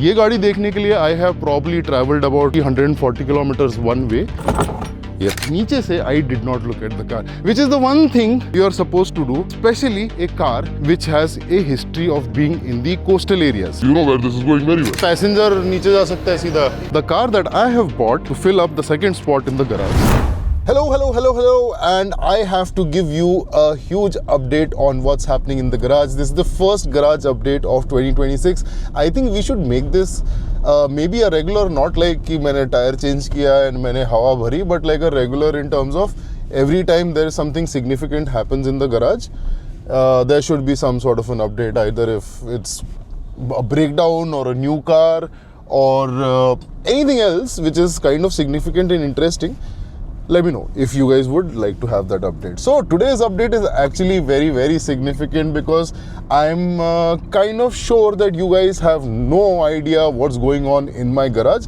ये गाड़ी देखने के लिए I have probably travelled about 140 kilometres one way. Yes. नीचे से I did not look at the car, which is the one thing you are supposed to do, especially a car which has a history of being in the coastal areas. You know where this is going very well. Passenger नीचे जा सकता है सीधा. The car that I have bought to fill up the second spot in the garage. Hello, and I have to give you a huge update on what's happening in the garage. This is the first garage update of 2026. I think we should make this maybe a regular, not like कि मैंने tyre change किया and मैंने हवा भरी, but like a regular in terms of every time there is something significant happens in the garage, there should be some sort of an update, either if it's a breakdown or a new car or anything else which is kind of significant and interesting. Let me know if you guys would like to have that update. So today's update is actually very significant because I'm kind of sure that you guys have no idea what's going on in my garage,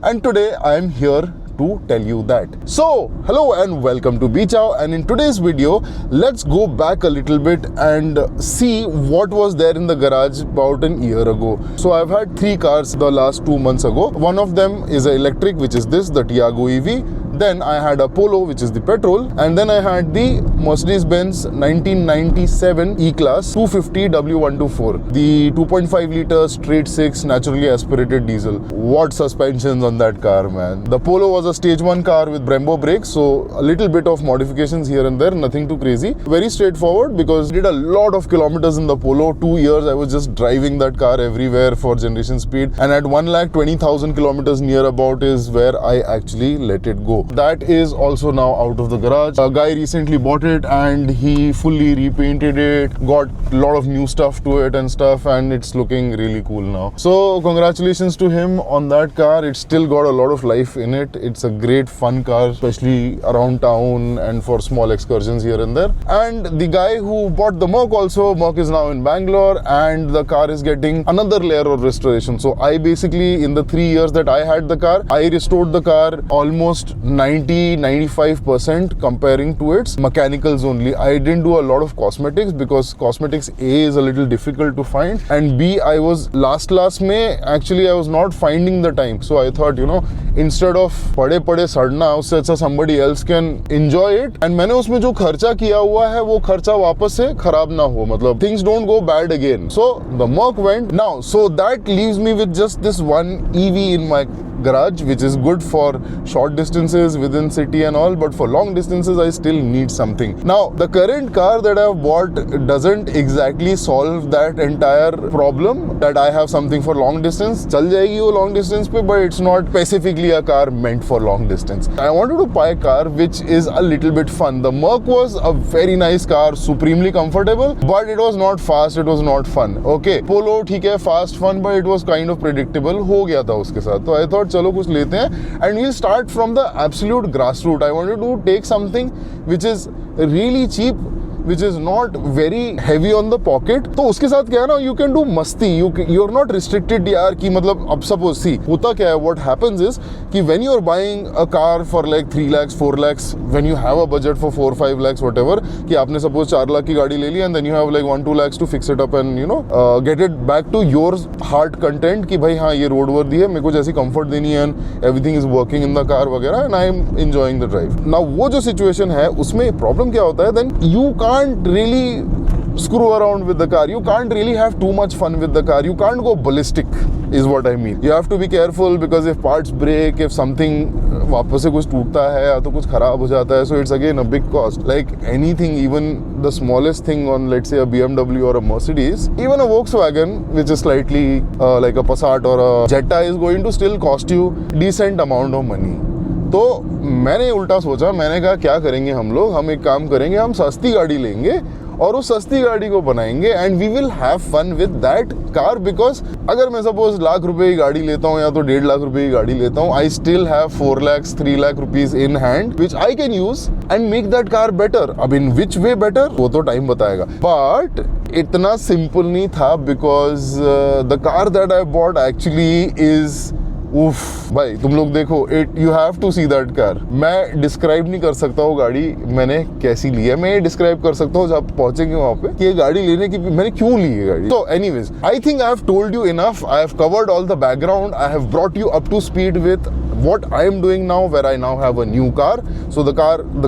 and today I'm here to tell you that. So hello and welcome to Bechow, and in today's video let's go back a little bit and see what was there in the garage about an year ago. So I've had 3 cars the last 2 months ago. One of them is an electric, which is this, the Tiago EV. Then I had a Polo, which is the petrol, and then I had the Mercedes-Benz 1997 E-Class 250 W124, the 2.5 liter straight 6 naturally aspirated diesel. What suspensions on that car, man. The Polo was a stage 1 car with Brembo brakes, so a little bit of modifications here and there, nothing too crazy. Very straightforward because I did a lot of kilometers in the Polo. 2 years I was just driving that car everywhere for generation speed, and at 1,20,000 kilometers near about is where I actually let it go. That is also now out of the garage. A guy recently bought it and he fully repainted it, got a lot of new stuff to it and stuff, and it's looking really cool now. So congratulations to him on that car. It's still got a lot of life in it. It's a great fun car, especially around town and for small excursions here and there. And the guy who bought the Merc also, Merc is now in Bangalore, and the car is getting another layer of restoration. So I basically, in the 3 years that I had the car, I restored the car almost 90-95% comparing to its mechanicals only. I didn't do a lot of cosmetics because cosmetics A is a little difficult to find, and B, I was last May actually I was not finding the time. So I thought, you know, instead of पड़े सड़ना, उससे अच्छा somebody else can enjoy it. And मैंने उसमें जो खर्चा किया हुआ है वो खर्चा वापस से खराब ना हो, मतलब things don't go bad again. So the Merc went now. So that leaves me with just this one EV in my garage, which is good for short distances within city and all, but for long distances I still need something. Now the current car that I've bought doesn't exactly solve that entire problem, that I have something for long distance. चल जाएगी वो long distance पे, but it's not specifically a car meant for long distance. I wanted to buy a car which is a little bit fun. The Merc was a very nice car, supremely comfortable, but it was not fast, it was not fun. Okay, Polo ठीक है, fast fun, but it was kind of predictable. हो गया था उसके साथ, तो I thought चलो कुछ लेते हैं, and we'll start from the absolute grassroots. I wanted to take something which is really cheap, which is not very heavy on the pocket. तो उसके साथ क्या है ना, you can do मस्ती, you're not restricted यार कि मतलब अब suppose see होता क्या है, what happens is कि when you're buying a car for like 3 lakhs 4 lakhs, when you have a budget for 4-5 lakhs whatever, कि आपने suppose 4 लाख की गाड़ी ले ली, and then you have like 1-2 lakhs to fix it up and you know get it back to your heart content कि भाई हाँ ये road worthy है, मेरे को जैसी comfort देनी है and everything is working in the car वगैरह, and I am enjoying the drive. Now वो जो situation है उसमें problem क्या होता है, then you can't really screw around with the car. You can't really have too much fun with the car. You can't go ballistic is what I mean. You have to be careful because if parts break, if something वापस से कुछ टूटता है या तो कुछ खराब हो जाता है, so it's again a big cost. Like anything, even the smallest thing on let's say a BMW or a Mercedes, even a Volkswagen which is slightly like a Passat or a Jetta is going to still cost you decent amount of money. तो मैंने उल्टा सोचा, मैंने कहा क्या करेंगे हम लोग, हम एक काम करेंगे, हम सस्ती गाड़ी लेंगे और उस सस्ती गाड़ी को बनाएंगे, and we will have fun with that car. Because अगर मैं सपोज लाख रुपए की गाड़ी लेता हूँ या तो 1.5 लाख रुपए की गाड़ी लेता हूँ, I still have 4 lakhs 3 lakh rupees in hand which I can use and make that car better. अब in which way better वो तो टाइम बताएगा, बट इतना सिंपल नहीं था because the car that I bought actually is उफ भाई, तुम लोग देखो, it you have to see that car. मैं डिस्क्राइब नहीं कर सकता वो गाड़ी मैंने कैसी ली है। मैं ये डिस्क्राइब कर सकता हूँ जब पहुंचेंगे वहां पे कि ये गाड़ी लेने की मैंने क्यों ली है गाड़ी। तो anyways, I think I have told you enough. I have covered all the background. I have brought you up to speed with what I am doing now, where I now have a new car. So the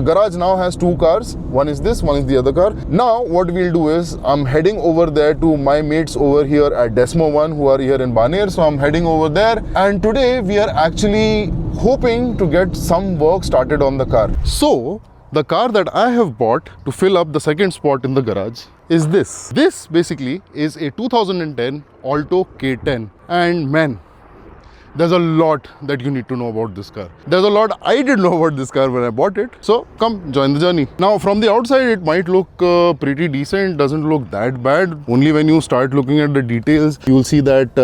garage now has two cars. One is this, one is the other car. Now what we'll do is I'm heading over there to my mates over here at Desmo One who are here in Baner. So I'm heading over there, and today we are actually hoping to get some work started on the car. So the car that I have bought to fill up the second spot in the garage is this. This basically is a 2010 Alto K10, and man, there's a lot that you need to know about this car. There's a lot I didn't know about this car when I bought it. So come join the journey. Now from the outside it might look pretty decent, doesn't look that bad. Only when you start looking at the details, you will see that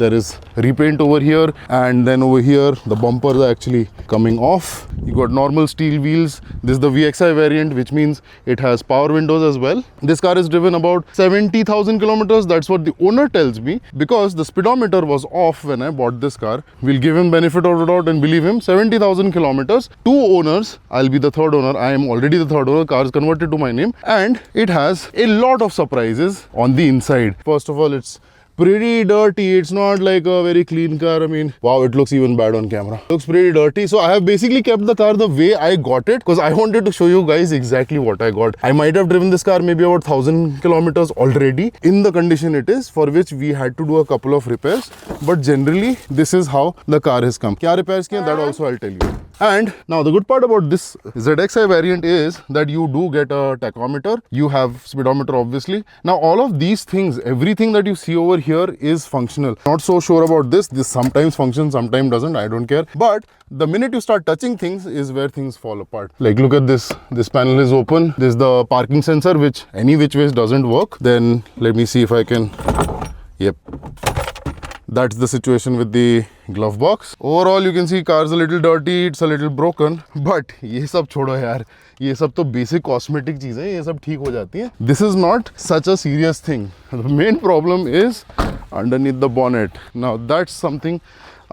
there is repaint over here, and then over here the bumpers are actually coming off. You got normal steel wheels. This is the VXI variant, which means it has power windows as well. This car is driven about 70,000 kilometers. That's what the owner tells me, because the speedometer was off when I bought this car. We'll give him benefit of the doubt and believe him. 70,000 kilometers, 2 owners. I'll be the third owner. I am already the third owner. Car is converted to my name, and it has a lot of surprises on the inside. First of all, it's pretty dirty. It's not like a very clean car. I mean, wow, it looks even bad on camera. Looks pretty dirty. So I have basically kept the car the way I got it, because I wanted to show you guys exactly what I got. I might have driven this car maybe about 1,000 kilometers already in the condition it is, for which we had to do a couple of repairs. But generally, this is how the car has come. Kya repairs kiye, that also I'll tell you. And now the good part about this ZXi variant is that you do get a tachometer. You have speedometer, obviously. Now all of these things, everything that you see over here is functional. Not so sure about this. This sometimes functions, sometimes doesn't. I don't care. But the minute you start touching things is where things fall apart. Like look at this. This panel is open. This is the parking sensor, which any which ways doesn't work. Then let me see if I can. Yep. That's the situation with the glove box. Overall, you can see car's a little dirty, it's a little broken. But ये सब छोड़ो यार, ये सब तो basic cosmetic चीज़ है, ये सब ठीक हो जाती है. This is not such a serious thing. The main problem is underneath the bonnet. Now that's something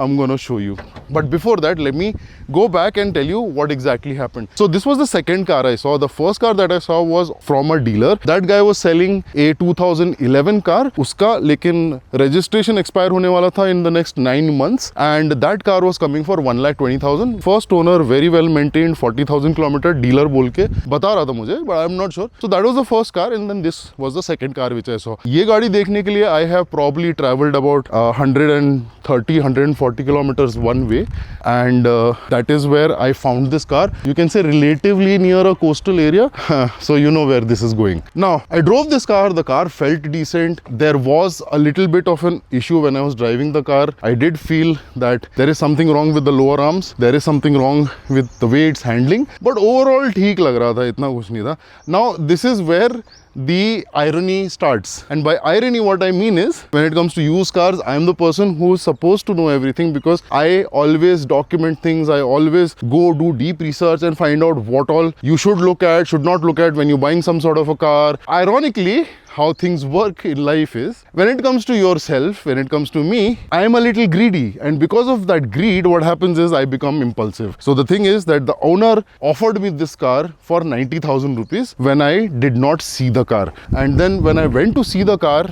I'm gonna show you. But before that, let me go back and tell you what exactly happened. So this was the second car I saw. The first car that I saw was from a dealer. That guy was selling a 2011 car. Uska lekin registration expire hone wala tha in the next 9 months, and that car was coming for 1,20,000. First owner, very well maintained, 40,000 kilometer, dealer बोल के बता रहा था मुझे, but I'm not sure. So that was the first car, and then this was the second car which I saw. ये गाड़ी देखने के लिए I have probably traveled about 130-140 kilometers one way, and that is where I found this car. You can say relatively near a coastal area, so you know where this is going. Now I drove this car. The car felt decent. There was a little bit of an issue when I was driving the car. I did feel that there is something wrong with the lower arms. There is something wrong with the way it's handling. But overall ठीक लग रहा था, इतना कुछ नहीं था. Now this is where the irony starts, and by irony what I mean is, when it comes to used cars, I am the person who is supposed to know everything, because I always document things. I always go do deep research and find out what all you should look at, should not look at when you're buying some sort of a car. Ironically, how things work in life is, when it comes to yourself, when it comes to me, I am a little greedy, and because of that greed, what happens is I become impulsive. So the thing is that the owner offered me this car for 90,000 rupees when I did not see the car, and then when I went to see the car,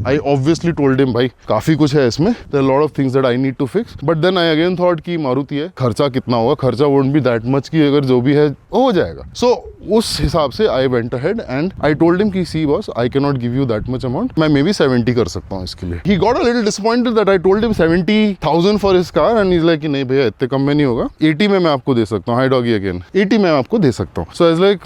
I obviously told him, भाई काफी कुछ है इसमें, there are a lot of things that I need to fix. But then I again thought कि मारुति है, खर्चा कितना होगा, खर्चा won't be that much कि अगर जो भी है हो जाएगा. So उस हिसाब से I went ahead and I told him कि see boss, I cannot give you that much amount. मैं maybe 70 कर सकता हूँ इसके लिए. He got a little disappointed that I told him 70,000 for his car, and he's like कि नहीं भैया इतने कम में नहीं होगा, 80 में मैं आपको दे सकता हूँ. Hi doggy again. 80 में आपको दे सकता हूँ. So I was like,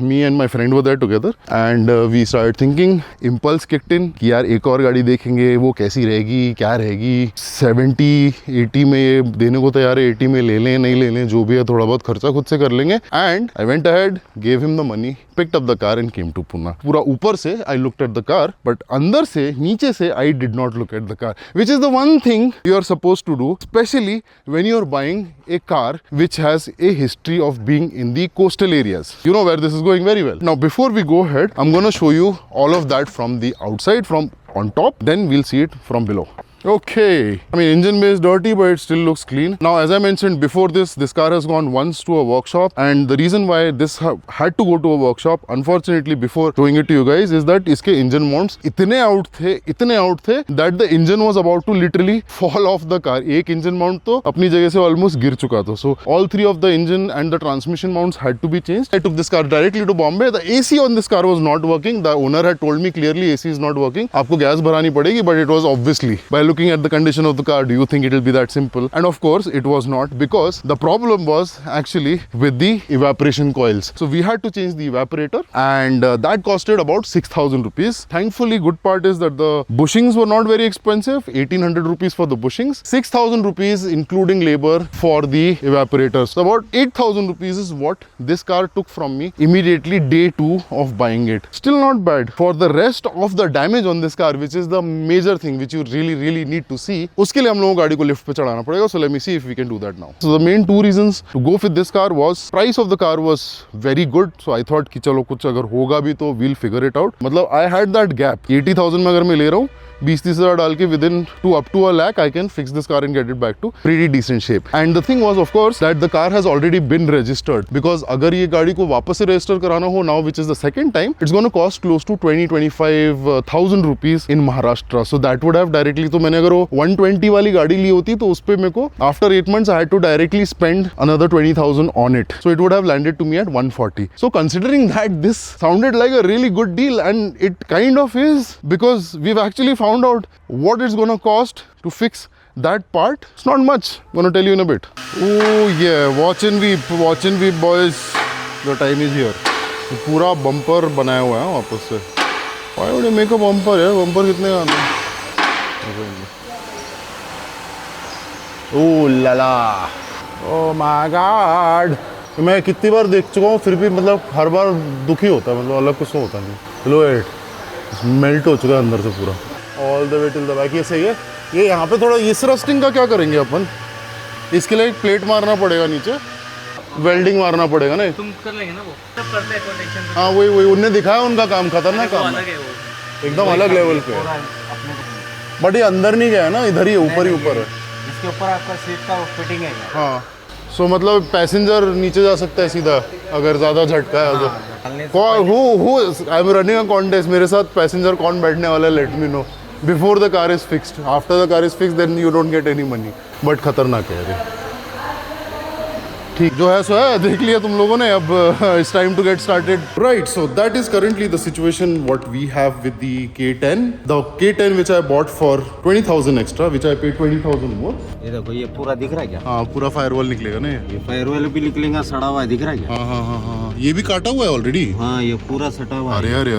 me and my friend were there together, and we started thinking. Impulse kicked in कि यार एक और गाड़ी देखेंगे, वो कैसी रहेगी, क्या रहेगी. 70-80 में ये देने को तैयार है, 80 में ले लें नहीं ले लें, जो भी है थोड़ा बहुत खर्चा खुद से कर लेंगे. And I went ahead, gave him the money, picked up the car and came to Pune. पूरा ऊपर से I looked at the car, but अंदर से नीचे से I did not look at the car, which is the one thing you are supposed to do, especially when you are buying a car which has a history of being in the coastal areas. You know where this is going very well. Now before we go ahead, I'm gonna show you all of that from the outside, from on top, then we'll see it from below. Okay, I mean engine bay is dirty but it still looks clean. Now as I mentioned before this car has gone once to a workshop, and the reason why this had to go to a workshop unfortunately before showing it to you guys is that iske engine mounts itne out the that the engine was about to literally fall off the car. Ek engine mount to apni jagah se almost gir chuka tha, so all three of the engine and the transmission mounts had to be changed. I took this car directly to Bombay. The AC on this car was not working. The owner had told me clearly AC is not working, aapko gas bharani padegi, but it was obviously, by looking at the condition of the car, do you think it will be that simple? And of course it was not, because the problem was actually with the evaporation coils. So we had to change the evaporator, and that costed about 6,000 rupees. Thankfully, good part is that the bushings were not very expensive. 1,800 rupees for the bushings, 6,000 rupees including labor for the evaporators. So about 8,000 rupees is what this car took from me immediately day 2 of buying it. Still not bad. For the rest of the damage on this car, which is the major thing which you really need to see, उसके लिए हम लोगों को गाड़ी को lift पे चढ़ाना पड़ेगा. So let me see if we can do that now. So the main two reasons to go with this car was price of the car was very good. So I thought कि चलो कुछ अगर होगा भी तो we'll figure it out. मतलब I had that gap. 80,000 में अगर मैं ले रहा हूँ 20-30 हज़ार डाल के within up to a lakh I can fix this car and get it back to pretty decent shape. And the thing was of course that the car has already been registered, because अगर ये गाड़ी को वापस से register कराना हो now, which is the second time, it's going to cost close to 20-25,000 rupees in Maharashtra. So that would have directly, तो मैंने अगर वो 120 वाली गाड़ी ली होती तो उस पे मेरे को after 8 months I had to directly spend another 20,000 on it. So it would have landed to me at 140. So considering that, this sounded like a really good deal, and it kind of is, because we've actually found out what it's gonna cost to fix that part. It's not much. Gonna tell you in a bit. Oh yeah, watch and weep boys. The time is here. ये पूरा bumper बनाया हुआ है वापस से. Why would you make a bumper यार? Bumper कितने का आता है? Oh la la. Oh my god. मैं कितनी बार देख चुका हूँ, फिर भी मतलब हर बार दुखी होता है, मतलब अलग कुछ होता नहीं. लो इट मेल्ट हो चुका है अंदर से पूरा. All the way till the back. ये सही है. ये यहाँ पे थोड़ा इस रस्टिंग का क्या करेंगे अपन? इसके लिए एक प्लेट मारना पड़ेगा नीचे, वेल्डिंग मारना पड़ेगा ना. तुम कर लेंगे ना वो सब करते हैं प्रोटेक्शन. हाँ वही उनने दिखाया, उनका काम खतरनाक काम है, एकदम अलग लेवल पे. बट ये अंदर नहीं गया है ना, इधर ही ऊपर ही ऊपर है. इसके ऊपर आपका सीट का फिटिंग है. हाँ सो मतलब पैसेंजर नीचे जा सकता है सीधा अगर ज़्यादा झटका है तो. I am running a contest. मेरे साथ पैसेंजर कौन बैठने वाला है, let me know before the car is fixed. After the car is fixed then you don't get any money. But खतरनाक है अरे. ठीक जो है सो है, देख लिया तुम लोगों ने. अब it's time to get started. Right, so that is currently the situation what we have with the K10. The K10 which I bought for 20,000 extra, which I paid 20,000 more. ये देखो, ये पूरा दिख रहा है क्या? हाँ पूरा फायरवॉल निकलेगा ना. ये फायरवॉल भी निकलेगा, सड़ा हुआ है, दिख रहा है क्या? हाँ. ये भी काटा हुआ है ऑलरेडी. हाँ ये पूरा सटा हुआ है. अरे